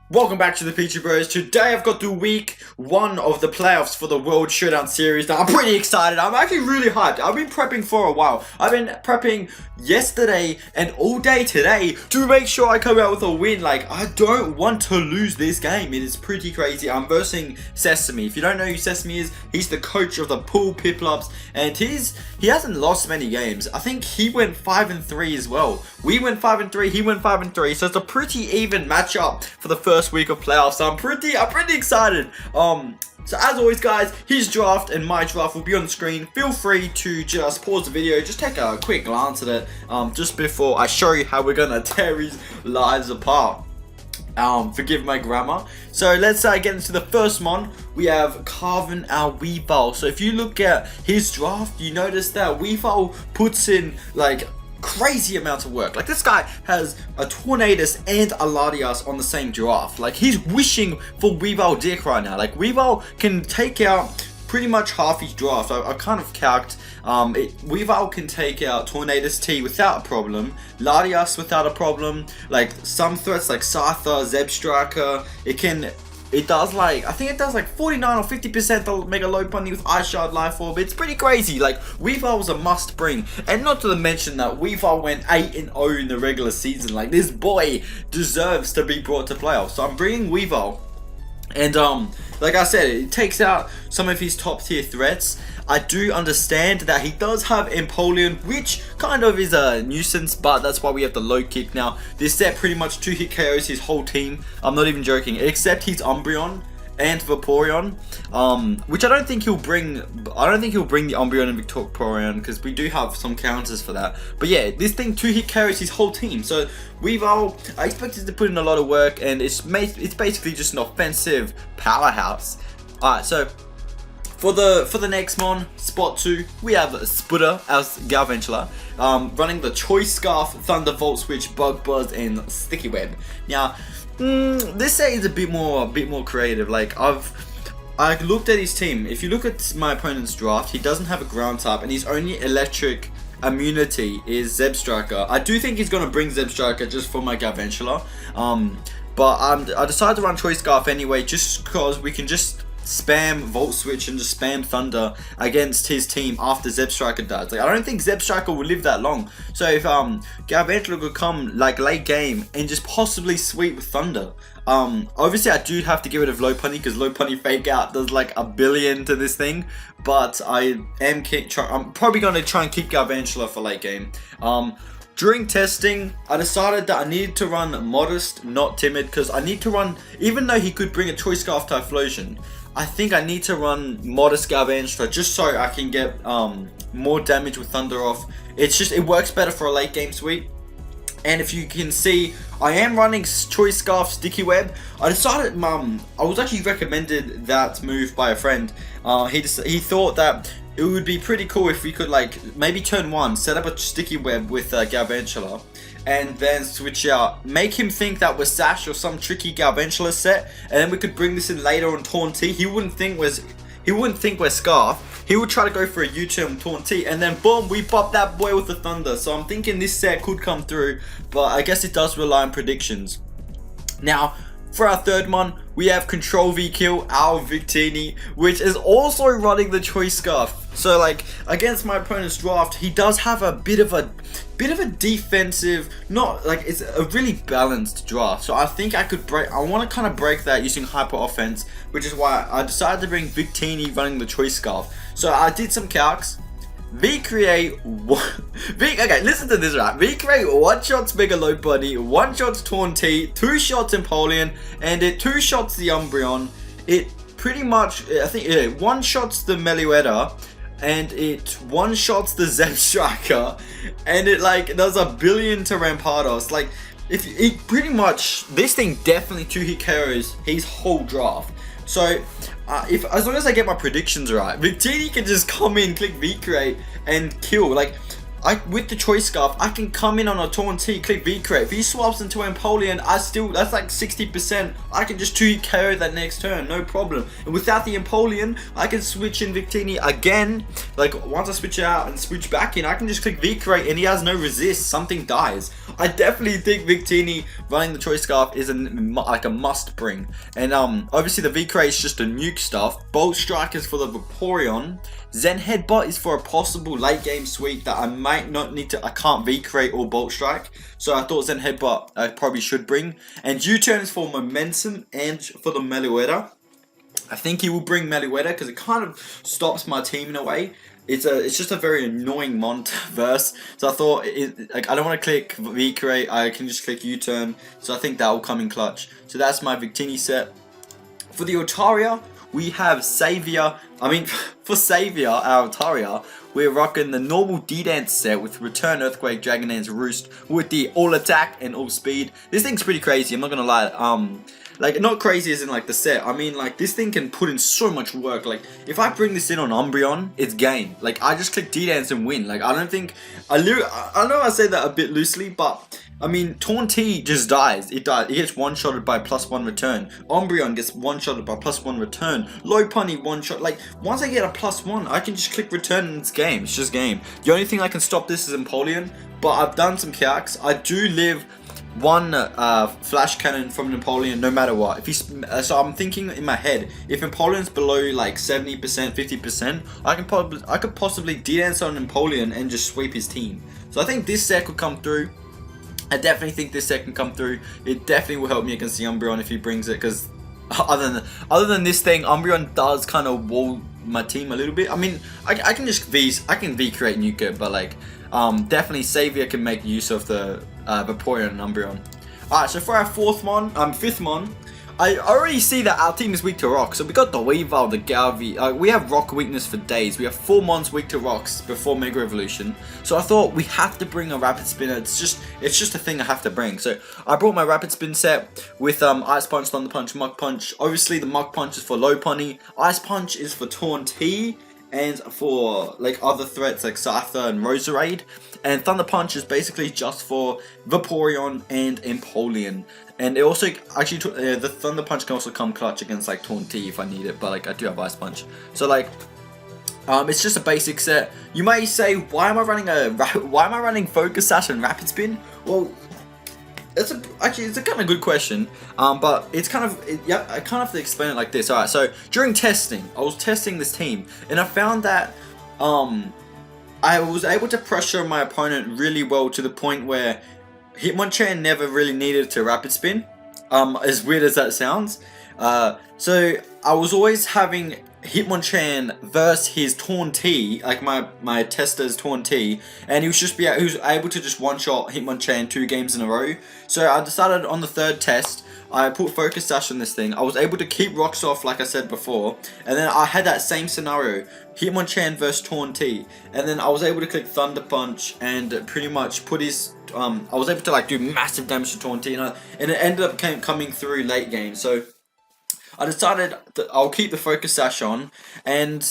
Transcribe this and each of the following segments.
Welcome back to the THepichubros. Today I've got the week 1 of the playoffs for the World Showdown Series. Now I'm pretty excited. I'm actually really hyped. I've been prepping for a while. I've been prepping yesterday and all day today to make sure I come out with a win. Like, I don't want to lose this game. It is pretty crazy. I'm versing Sesame. If you don't know who Sesame is, he's the coach of the Poole Piplups, and he hasn't lost many games. I think he went 5-3 as well. We went 5-3, he went 5-3, so it's a pretty even matchup for the first week of playoffs. So I'm pretty excited. So as always, guys, his draft and my draft will be on the screen. Feel free to just pause the video, just take a quick glance at it, just before I show you how we're gonna tear his lives apart. Forgive my grammar. So let's get into the first one. We have Carvin our Weavile. So if you look at his draft, you notice that Weavile puts in like crazy amounts of work. Like, this guy has a Tornadus and a Latias on the same draft. Like, he's wishing for Weavile dick right now. Like, Weavile can take out pretty much half his draft. I kind of calced. Weavile can take out Tornadus T without a problem, Latias without a problem. Like, some threats like Sartha, Zeb Striker, it does like, I think it does like 49 or 50% the Mega Low Bunny with Ice Shard Life Orb. It's pretty crazy. Like, Weavile was a must bring. And not to mention that Weavile went 8-0 in the regular season. Like, this boy deserves to be brought to playoffs. So I'm bringing Weavile. And like I said, it takes out some of his top tier threats. I do understand that he does have Empoleon, which kind of is a nuisance, but that's why we have the low kick. Now, this set pretty much 2-hit KOs his whole team. I'm not even joking, except his Umbreon and Vaporeon, which I don't think he'll bring the Umbreon and Vaporeon, because we do have some counters for that. But yeah, this thing 2-hit carries his whole team. So Weavile, I expected to put in a lot of work, and it's basically just an offensive powerhouse. Alright, so for the next mon, spot 2, we have Sputter as Galvantula, running the Choice Scarf, Thunder Volt Switch, Bug Buzz, and Sticky Web. Now, this set is a bit more creative. Like, I looked at his team. If you look at my opponent's draft, he doesn't have a ground type, and his only electric immunity is Zeb Striker. I do think he's gonna bring Zeb Striker just for my Galvantula, but I decided to run Choice Scarf anyway, just because we can just spam Volt Switch and just spam Thunder against his team after Zeb Striker dies. Like, I don't think Zeb Striker will live that long. So if Galvantula could come like late game and just possibly sweep with Thunder. Obviously I do have to get rid of Lopunny, because Lopunny Fake Out does like 1 billion to this thing. But I'm probably gonna try and keep Galvantula for late game. During testing, I decided that I needed to run Modest, not Timid, because I need to run, even though he could bring a Choice Scarf Typhlosion, I think I need to run Modest Galvantula just so I can get more damage with Thunder off. It works better for a late game sweep. And if you can see, I am running Choice Scarf Sticky Web. I decided, I was actually recommended that move by a friend. He thought that it would be pretty cool if we could, like, maybe turn 1, set up a Sticky Web with Galvantula, and then switch out, make him think that we're Sash or some tricky Galvantula set, and then we could bring this in later on Taunt T. He wouldn't think we're Scarf. He would try to go for a U-turn Taunt T, and then boom, we pop that boy with the Thunder. So I'm thinking this set could come through, but I guess it does rely on predictions. Now, for our third one, we have Control V Kill, our Victini, which is also running the Choice Scarf. So, like, against my opponent's draft, he does have a bit of a defensive, not like, it's a really balanced draft. So I think I want to kind of break that using Hyper Offense, which is why I decided to bring Victini running the Choice Scarf. So I did some calcs. Okay, listen to this, right? V-Create 1 shots Mega Low Bunny, 1 shots Taunt T, 2 shots Empoleon, and it 2 shots the Umbreon. It pretty much, I think, it 1 shots the Meluetta, and it 1 shots the Zeb Striker, and it like does 1 billion to Rampardos. Like, if it pretty much, this thing definitely 2-hit KOs his whole draft. So as long as I get my predictions right, Victini can just come in, click V-Create, and kill. Like, with the choice scarf, I can come in on a Torn T, click V-Crate. If he swaps into Empoleon, that's like 60%. I can just 2 KO that next turn, no problem. And without the Empoleon, I can switch in Victini again. Like, once I switch out and switch back in, I can just click V-Crate and he has no resist. Something dies. I definitely think Victini running the choice scarf is like a must bring. And obviously the V-Crate is just a nuke stuff. Bolt Strike is for the Vaporeon. Zen Headbutt is for a possible late game sweep that I might not need to. I can't V-Crate or Bolt Strike, so I thought Zen Headbutt I probably should bring. And U-Turn is for momentum and for the Meluetta. I think he will bring Meluetta because it kind of stops my team in a way. It's just a very annoying Montaverse, so I thought like I don't want to click V-Crate. I can just click U-Turn, so I think that will come in clutch. So that's my Victini set. For the Otaria, we have Savior. For Savior, our Otaria, we're rocking the normal D-Dance set with Return Earthquake, Dragon Dance, Roost with the all attack and all speed. This thing's pretty crazy, I'm not gonna lie. Like, not crazy as in like the set. I mean, like, this thing can put in so much work. Like, if I bring this in on Umbreon, it's game. Like, I just click D-Dance and win. Like, I don't think... I know I say that a bit loosely, but... I mean, Torn T just dies. It dies. It gets one-shotted by +1 return. Umbreon gets one-shotted by +1 return. Lopunny one-shot. Like, once I get a +1, I can just click return and it's game. It's just game. The only thing I can stop this is Empoleon, but I've done some calcs. I do live... one flash cannon from Napoleon no matter what. If he's so I'm thinking in my head, if Napoleon's below like 70%, 50%, I could possibly D-Dance on Napoleon and just sweep his team. So I think this set could come through. I definitely think this set can come through. It definitely will help me against the Umbreon if he brings it, because other than this thing, Umbreon does kind of wall my team a little bit. I mean, I can just V-Create Nuke, but like definitely Savior can make use of the Vaporeon and Umbreon. Alright, so for our fifth mon, I already see that our team is weak to rock. So we got the Weavile, the Galvi. We have rock weakness for days. We have 4 mons weak to rocks before Mega Evolution. So I thought we have to bring a Rapid Spinner. It's just a thing I have to bring. So I brought my Rapid Spin set with Ice Punch, Thunder Punch, Mach Punch. Obviously the Mach Punch is for Lopunny. Ice Punch is for Torn T and for like other threats like Scyther and Roserade. And Thunder Punch is basically just for Vaporeon and Empoleon. And it also actually the Thunder Punch can also come clutch against like Torn T if I need it, but like I do have Ice Punch. So like it's just a basic set. You may say, why am I running Focus Sash and Rapid Spin? Well, it's a kind of good question, but it's kind of I kind of have to explain it like this. Alright, so during testing, I was testing this team, and I found that I was able to pressure my opponent really well to the point where Hitmonchan never really needed to Rapid Spin, as weird as that sounds. So I was always having Hitmonchan versus his Torn T, like my tester's Torn T, and he was able to just one-shot Hitmonchan 2 games in a row. So I decided on the 3rd test, I put Focus Sash on this thing. I was able to keep rocks off like I said before, and then I had that same scenario, Hitmonchan versus Torn T, and then I was able to click Thunder Punch and pretty much put his I was able to like do massive damage to Torn T, and it ended up coming through late game. So I decided that I'll keep the Focus Sash on, and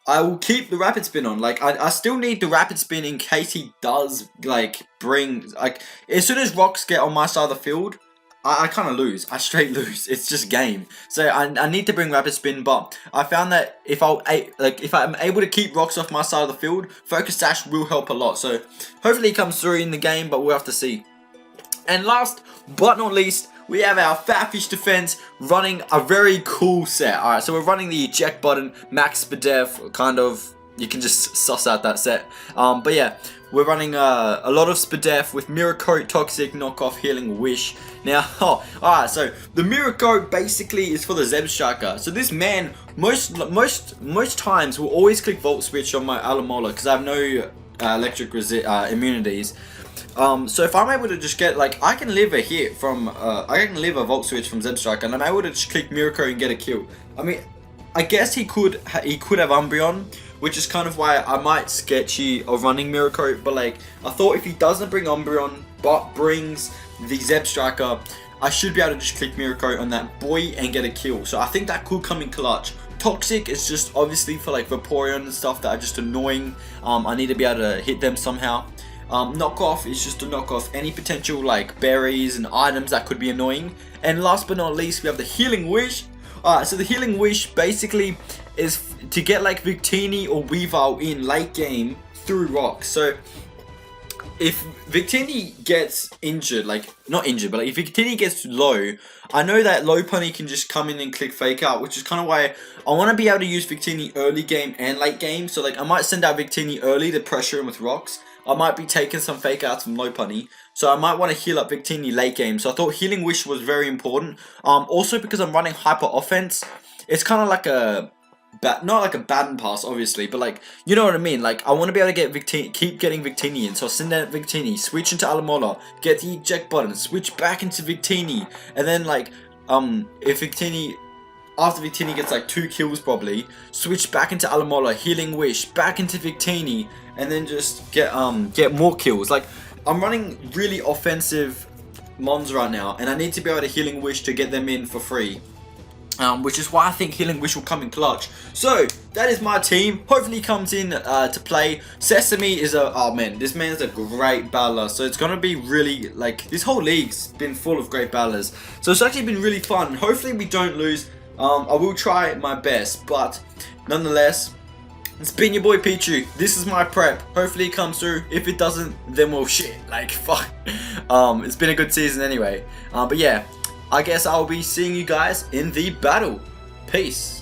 I will keep the Rapid Spin on. Like, I still need the Rapid Spin in case he does, like, bring... Like, as soon as rocks get on my side of the field, I kind of lose. I straight lose. It's just game. So I need to bring Rapid Spin, but I found that if I'm able to keep rocks off my side of the field, Focus Sash will help a lot. So hopefully he comes through in the game, but we'll have to see. And last but not least, we have our Fatfish defense running a very cool set. Alright, so we're running the eject button, max Spadef, kind of, you can just suss out that set. But yeah, we're running a lot of Spadef with Mirror Coat, Toxic, Knockoff, Healing, Wish. Now, alright, so the Mirror Coat basically is for the Zeb Striker. So this man, most times will always click Volt Switch on my Alamola because I have no electric immunities. So if I'm able to just get, like, I can live a hit from, I can live a Volt Switch from Zeb Striker, and I'm able to just click Miracle and get a kill. I mean, I guess he could have Umbreon, which is kind of why I might sketchy of running Miracle, but like, I thought if he doesn't bring Umbreon, but brings the Zeb Striker, I should be able to just click Miracle on that boy and get a kill. So I think that could come in clutch. Toxic is just obviously for like Vaporeon and stuff that are just annoying. I need to be able to hit them somehow. Knockoff is just to knock off any potential like berries and items that could be annoying. And last but not least, we have the Healing Wish. Alright, so the Healing Wish basically is to get like Victini or Weavile in late game through rocks. So if Victini gets injured, like not injured, but like if Victini gets low, I know that Lopunny can just come in and click Fake Out, which is kind of why I want to be able to use Victini early game and late game. So like I might send out Victini early to pressure him with rocks. I might be taking some Fake Outs from Lopunny, so I might want to heal up Victini late game. So I thought Healing Wish was very important. Also because I'm running Hyper Offense, it's kind of like a not like a Baton Pass, obviously, but like, you know what I mean. Like, I want to be able to get Victini, keep getting Victini in. So I'll send out Victini, switch into Alamola, get the eject button, switch back into Victini, and then like, if Victini, after Victini gets like 2 kills probably, switch back into Alamola, Healing Wish, back into Victini, and then just get more kills. Like, I'm running really offensive mons right now, and I need to be able to Healing Wish to get them in for free. Which is why I think Healing Wish will come in clutch. So, that is my team. Hopefully he comes in to play. Sesame is oh man, this man's a great battler. So it's going to be really, like, this whole league's been full of great battlers. So it's actually been really fun. Hopefully we don't lose. I will try my best, but nonetheless, it's been your boy Pichu. This is my prep. Hopefully it comes through. If it doesn't, then well, shit. Like, fuck. It's been a good season anyway. But yeah. I guess I'll be seeing you guys in the battle. Peace.